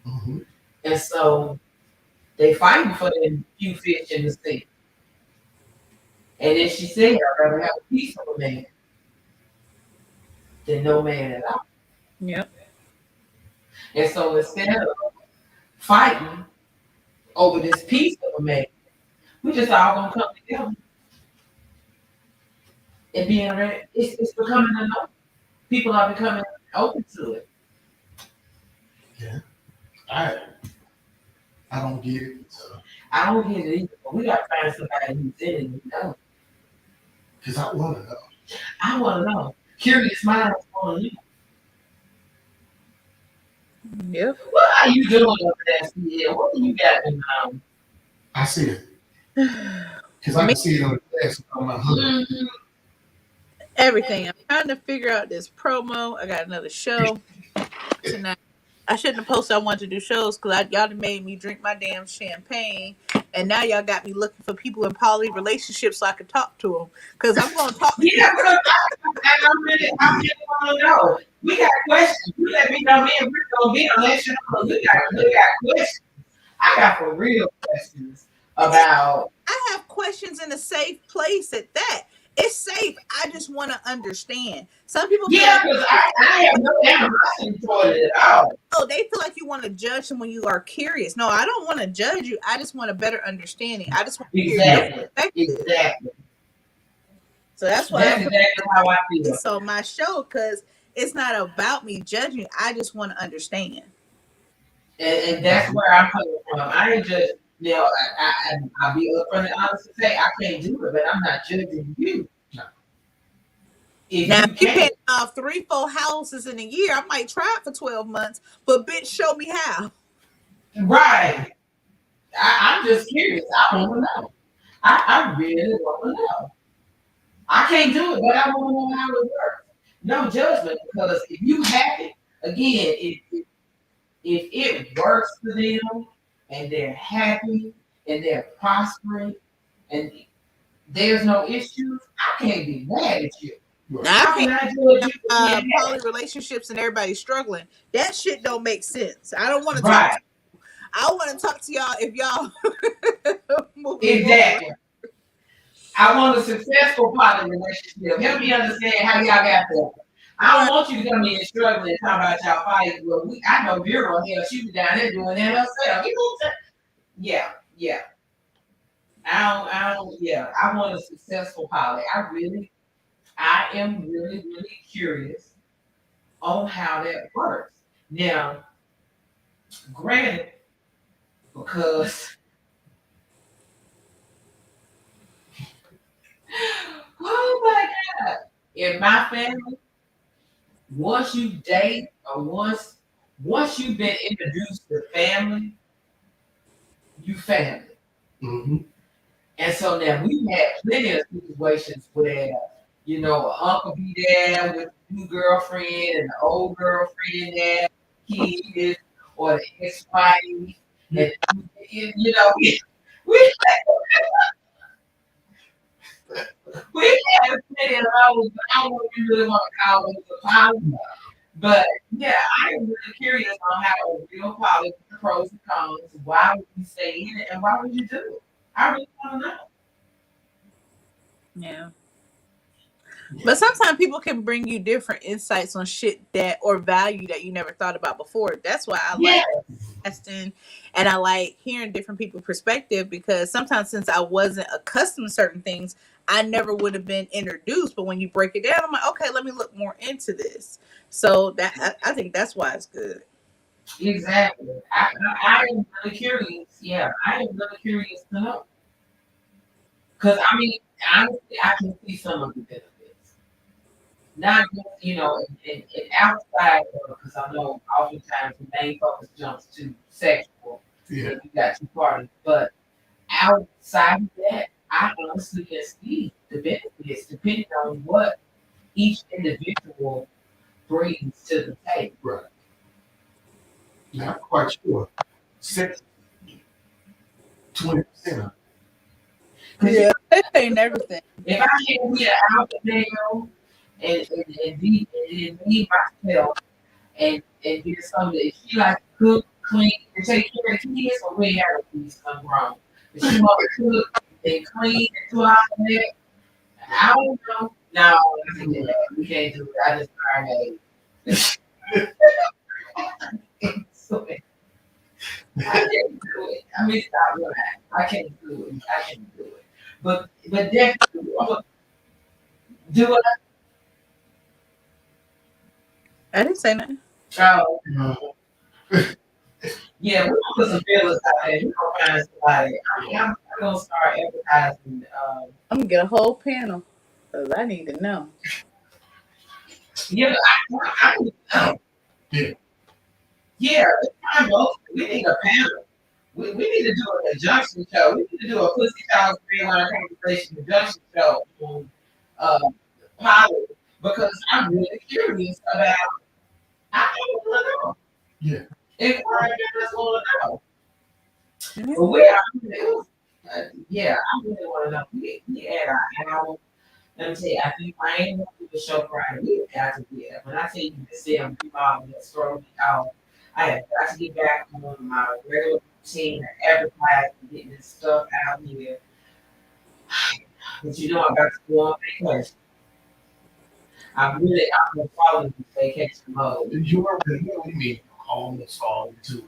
Mm-hmm. And so they fighting for them few fish in the sea. And then she said, I'd rather have a piece of a man than no man at all. Yep. And so instead of fighting over this piece of a man, we just all gonna come together and being ready. It's becoming a no. People are becoming open to it. Yeah. I don't get it. So. I don't get it either, but we gotta find somebody who's in it and know. Because I want to know. I wanna know. Curious minds wanna know. Yep. What are you doing over there, Cee El? What do you got in mind? I see it. Because I can see it on the glass on my hood. Mm-hmm. Everything. I'm trying to figure out this promo. I got another show tonight. I shouldn't have posted I wanted to do shows because y'all done made me drink my damn champagne. And now y'all got me looking for people in poly relationships so I can talk to them. Because I'm going to talk to Yeah, because I really want to know. We got questions. You let me know, me and Rick gonna get on that show. We got questions. I got for real questions about. I have questions in a safe place at that. It's safe. I just want to understand. Some people feel Yeah, like, because I have no animosity toward it at all. oh, they feel like you want to judge them when you are curious. No, I don't want to judge you. I just want a better understanding. I just want to hear your perspective. Exactly. So that's why That's exactly how I feel. it's on my show, because it's not about me judging. I just want to understand. And that's where I'm coming from. I ain't just Now, I'll be upfront and honest and say I can't do it, but I'm not judging you. If Now, you if you paying can't, off 3-4 houses in a year, I might try it for 12 months. But bitch, show me how. right? I'm just curious. I want to know. I really want to know. I can't do it, but I want to know how it works. No judgment, because if you have it, again, if it works for them and they're happy and they're prospering and there's no issues, I can't be mad at you. Now, How I can I judge you for being can't happy? poly relationships and everybody struggling. That shit don't make sense. I don't want to talk. Right, I want to talk to y'all if y'all moving forward. exactly. I want a successful poly relationship. Help me understand how y'all got there. I don't want you to come in struggling and talk about y'all fighting. Well, I know Vera, hell, she was down there doing that herself. You know what I'm saying? Yeah. Yeah. I want a successful poly. I am really curious on how that works. Now, granted, because oh my God, in my family, once you date or once you've been introduced to family, you family. Mm-hmm. And so now we've had plenty of situations where, you know, an uncle be there with the new girlfriend and the old girlfriend there, kids, or the ex-wife. And, you know, we, we had plenty of those, but I don't really want to call them a poly. But yeah, I am really curious on how a real poly, the pros and cons, why would you stay in it and why would you do it? I really want to know. Yeah. But sometimes people can bring you different insights on shit that or value that you never thought about before. That's why I Yeah. like testing and I like hearing different people's perspective because sometimes since I wasn't accustomed to certain things, I never would have been introduced. But when you break it down, I'm like, okay, let me look more into this. So that I think that's why it's good. Exactly. I am really curious. Yeah, I am really curious to know. Because, I mean, honestly, I can see some of the benefits. Not just, you know, and outside of, because I know oftentimes the main focus jumps to sexual. Yeah. And you got two parties. But outside of that, I honestly can see the benefits depending on what each individual brings to the table. Right. Now, I'm quite sure. 20% of Yeah, they ain't everything. if I can't be an alpha male and be myself and get something that she like to cook, clean, and take care of the kids, or we have to be something wrong. If she want to cook and clean and do all that, I don't know. No, I can't do that. We can't do it. I just so, I can't do it. I mean, stop lying. I can't do it. I can't do it. But definitely, I'm gonna do it. I didn't say nothing. Oh, it. yeah, we're gonna put some feelers out there. We're gonna find somebody. I'm gonna start advertising. I'm gonna get a whole panel because I need to know. Yeah, I need to know. Yeah. Yeah, it's time both. We need a panel. We need to do a conjunction show. We need to do a Puss Cee Talks conversation conjunction show on pilot because I'm really curious about. I don't want to know. Yeah. If I just want to know. Mhm. But we are. Yeah, I really want to know. We at our hour. Let me tell you, I think I ain't gonna do the show Friday. We have to be there. When I tell you to say I'm that's throwing me out, I have got to get back on my regular routine and advertise and getting this stuff out here. But you know, I got to go on vacation. I'm gonna follow this vacation mode. You are what do you mean? Almost all into it.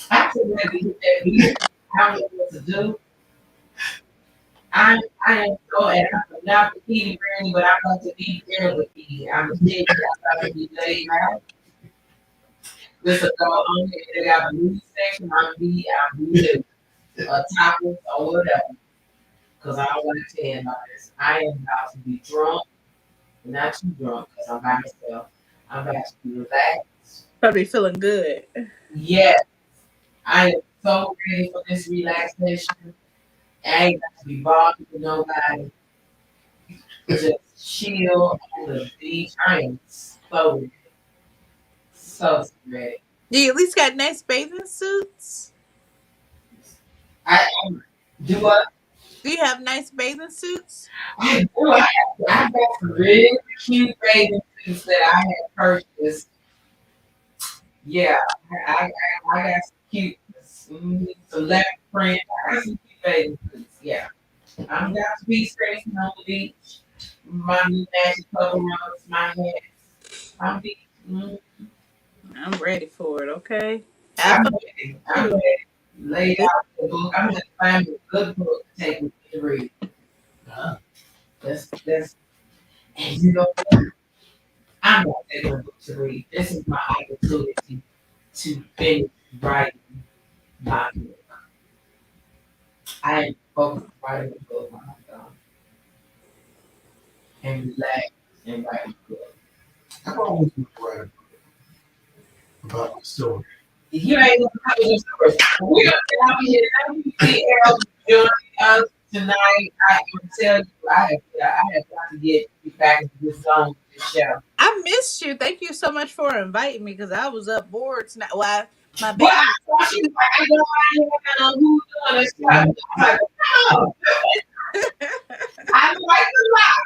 I feel like we hit that beat. I don't know what to do. I am so and I'm not eating granny, but I'm going to be there with you. I'm a kid. I'm going to be laid out. This is going on here. They got a movie section. I'm be there. tacos or whatever. Because I don't want to tell you about this. I am about to be drunk, not too drunk, because I'm by myself. I'm about to be relaxed. Probably feeling good. Yes, I am so ready for this relaxation. I ain't got to be bothered with nobody. Just chill on the beach. I am so ready. So ready. You at least got nice bathing suits. I do what? Do you have nice bathing suits? I do. I got some really cute bathing suits that I had purchased. Yeah, I got some cute, some leopard print. I got some cute bathing suits. Yeah, I'm got to be stressing on the beach. My new magic cover rugs, my hats. I'm be. I'm ready for it. Okay. I'm ready. I'm ready. Lay out the book. I'm gonna find a good book to take with me to read. That's and you know what? I'm not taking a book to read. This is my opportunity to finish writing my book. I am focused on writing the book when I'm done. And relax and write the book. I've always been writing about the story. You ain't gonna have to do stories. We're gonna get out here. Thank you, Cee El, for joining us tonight. I can tell you, I have got to get you back into this zone, this show. I missed you. Thank you so much for inviting me because I was up bored tonight. Well, my baby. Well, I thought you might go out here who's doing this show. I'm like, no. I like the lot.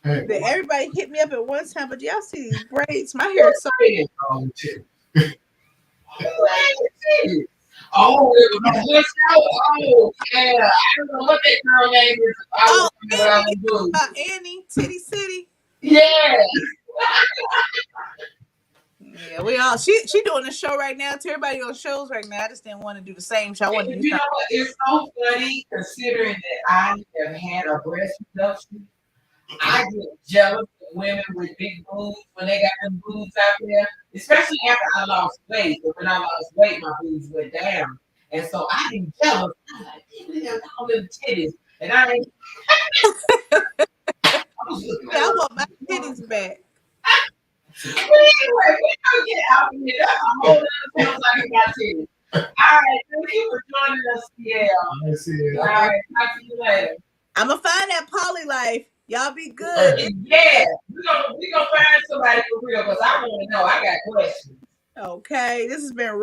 Hey, Everybody hit me up at one time, but y'all see these braids? My hair is so. Oh, it was a good show. Oh, yeah. I don't know what that girl name is. I was Annie, Titty City. Yeah. Yeah, we all she doing a show right now. To everybody on shows right now. I just didn't want to do the same show. I wanted to do You know what? It's so funny considering that I have had a breast reduction. I get jealous of women with big boobs when they got them boobs out there, especially after I lost weight. But when I lost weight, my boobs went down. And so I get jealous. I'm like, look at all them titties. And I ain't. I want my titties back. But anyway, we don't get out of here. That's a whole other sounds like about titties. All right, thank you for joining us, Cee El. All right, talk to you later. I'm gonna find that poly life. Y'all be good. Yeah, we gonna find somebody for real because I want to know. I got questions. Okay, this has been